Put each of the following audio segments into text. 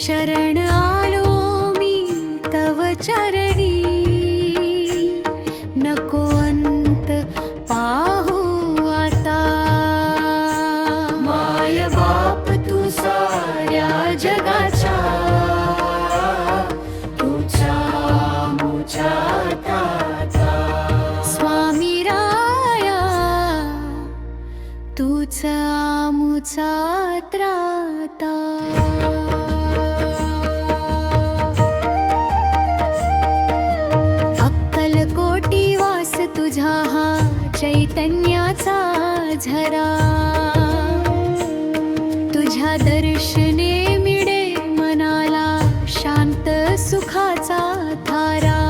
शरण आलो मी तव चरणी, नको अंत पाहू आता। माय बाप तू साऱ्या जगाचा, तुझा मुझा त्राता। स्वामी राया तुझा मुझा त्राता। अक्कलकोटी वास तुझा हा चैतन्याचा झरा, तुझ्या दर्शने मिळे मनाला शांत सुखाचा धारा।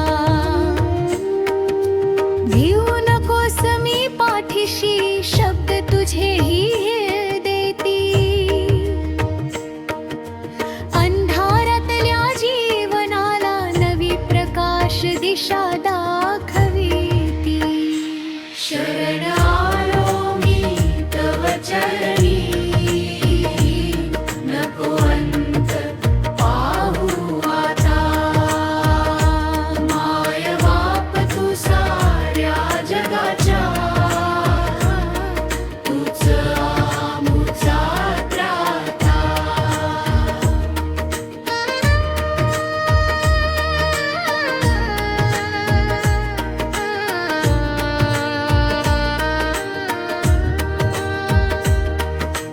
भिवू नकोस मी पाठीशी, शब्द तुझेही हे देती। अंधारातल्या जीवनाला नवी प्रकाश दिशा दाखविती। शरण आलो मी तव चरणी, नको अंत पाहू आता। माय बाप तू साऱ्या जगाच्या, तुझा मुझा त्राता।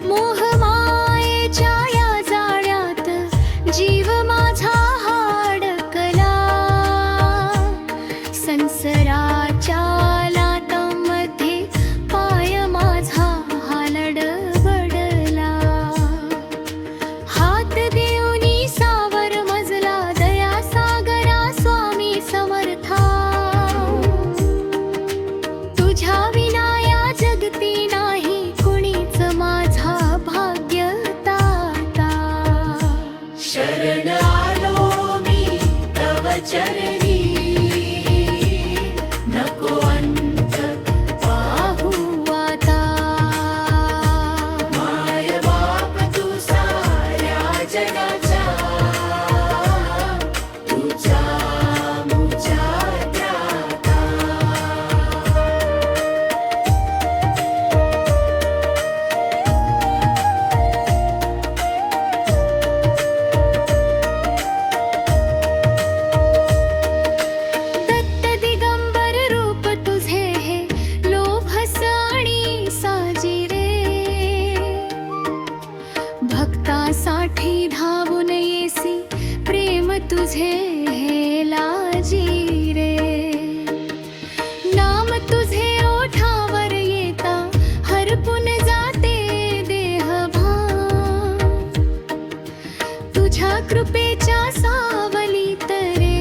मोहमायेच्या या जाळ्यात जीव माझा हाडकला, संसाराच्या लाटांमध्ये पाय माझा हालडबडला। हात देऊनी सावर मजला दया सागरा स्वामी समर्था। तुझ्या विना या जगती नाही कुणीच माझा भाग्य दाता। शरण आलो मी तव चरणी, नको अंत पाहू आता। माय बाप तू साऱ्या जगाचा, तुझा मुझा त्राता। दत्त दिगंबर रूप तुझे हे लोभस आणि साजिरे, भक्तासाठी धावून येसी प्रेम तुझे हे लाजिरे। नाम तुझे ओठावर येता हरपून जाते देहभान। तुझ्या कृपेच्या सावलीत रे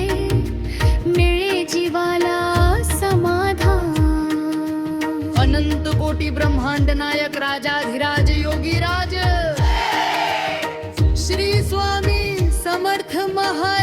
मिळे जीवाला समाधान। अनंत कोटी ब्रह्मांड नायक राजाधिराज योगीराज श्री स्वामी समर्थ महाराज।